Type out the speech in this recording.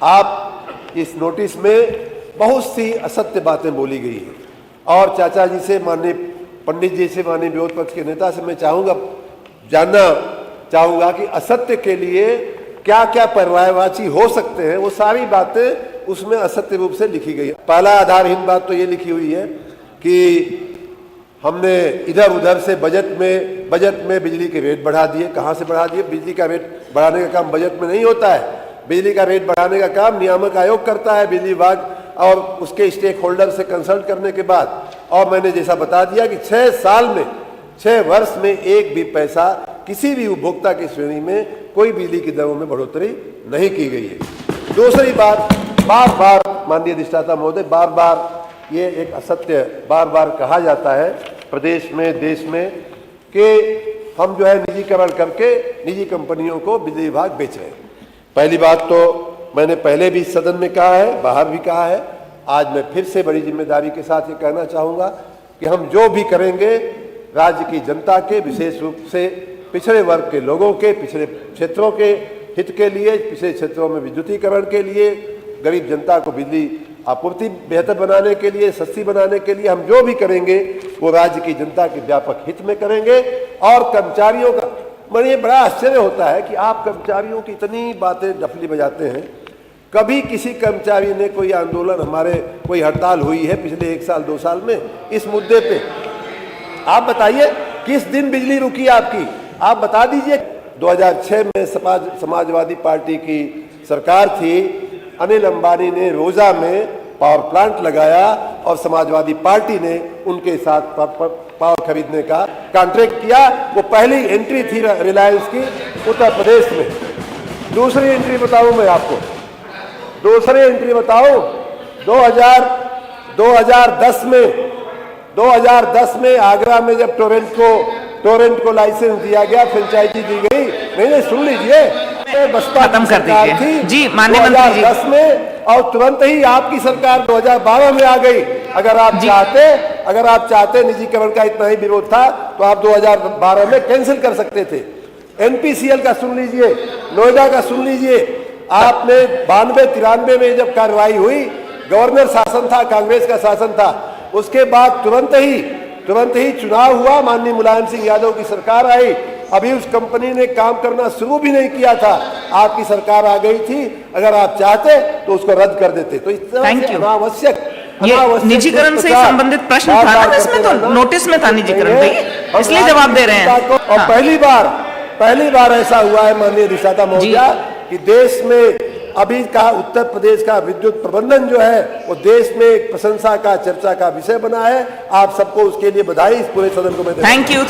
आप इस नोटिस में बहुत सी असत्य बातें बोली गई है और चाचा जी से, माननीय पंडित जी से, माननीय विरोध पक्ष के नेता से मैं जानना चाहूंगा कि असत्य के लिए क्या क्या पर्यायवाची हो सकते हैं। वो सारी बातें उसमें असत्य रूप से लिखी गई है। पहला आधारहीन बात तो ये लिखी हुई है कि हमने इधर उधर से बजट में बिजली के रेट बढ़ा दिए। कहाँ से बढ़ा दिए? बिजली का रेट बढ़ाने का काम बजट में नहीं होता है। बिजली का रेट बढ़ाने का काम नियामक आयोग करता है, बिजली विभाग और उसके स्टेक होल्डर से कंसल्ट करने के बाद। और मैंने जैसा बता दिया कि 6 वर्ष में एक भी पैसा किसी भी उपभोक्ता की श्रेणी में कोई बिजली की दरों में बढ़ोतरी नहीं की गई है। दूसरी बात, बार बार माननीय अधिष्ठाता महोदय, बार बार ये एक असत्य बार बार कहा जाता है प्रदेश में, देश में, कि हम जो है निजीकरण करके निजी कंपनियों को बिजली विभाग बेच रहे हैं। पहली बात तो मैंने पहले भी सदन में कहा है, बाहर भी कहा है, आज मैं फिर से बड़ी जिम्मेदारी के साथ ये कहना चाहूँगा कि हम जो भी करेंगे राज्य की जनता के, विशेष रूप से पिछड़े वर्ग के लोगों के, पिछड़े क्षेत्रों के हित के लिए, पिछड़े क्षेत्रों में विद्युतीकरण के लिए, गरीब जनता को बिजली आपूर्ति बेहतर बनाने के लिए, सस्ती बनाने के लिए हम जो भी करेंगे वो राज्य की जनता के व्यापक हित में करेंगे। और कर्मचारियों का मुझे बड़ा आश्चर्य होता है कि आप कर्मचारियों की इतनी बातें डफली बजाते हैं। कभी किसी कर्मचारी ने कोई आंदोलन, हमारे कोई हड़ताल हुई है पिछले 1 साल 2 साल में इस मुद्दे पे? आप बताइए किस दिन बिजली रुकी आपकी? आप बता दीजिए। 2006 में समाजवादी पार्टी की सरकार थी, अनिल अंबानी ने रोजा में पावर प्लांट लगाया और समाजवादी पार्टी ने उनके साथ पावर खरीदने का कॉन्ट्रैक्ट किया। वो पहली एंट्री थी रिलायंस की उत्तर प्रदेश में। दूसरी एंट्री बताऊं मैं आपको, दूसरी एंट्री बताऊं, 2010 में आगरा में जब टोरेंट को लाइसेंस दिया गया, फ्रेंचाइजी दी गई। नहीं, सुन लीजिए, बसपा खत्म कर दीजिए जी, माननीय मंत्री जी। 2010 में, और तुरंत ही आपकी सरकार 2012 में आ गई। अगर आप चाहते निजीकरण का इतना ही विरोध था तो आप 2012 में कैंसिल कर सकते थे। एनपीसीएल का सुन लीजिए, नोएडा का सुन लीजिए। आपने 92-93 में जब कार्रवाई हुई, गवर्नर शासन था, कांग्रेस का शासन था, उसके बाद तुरंत ही चुनाव हुआ, माननीय मुलायम सिंह यादव की सरकार आई। अभी उस कंपनी ने काम करना शुरू भी नहीं किया था, आपकी सरकार आ गई थी। अगर आप चाहते तो उसको रद्द कर देते। तो इस तरह से अनावश्यक निजीकरण से संबंधित प्रश्न था ना, इसमें तो नोटिस में था निजीकरण, इसलिए जवाब दे रहे हैं। और पहली बार ऐसा हुआ है माननीय अधिष्ठाता महोदया कि देश में अभी का उत्तर प्रदेश का विद्युत प्रबंधन जो है वो देश में एक प्रशंसा का, चर्चा का विषय बना है। आप सबको उसके लिए बधाई, इस पूरे सदन को मैं थैंक यू।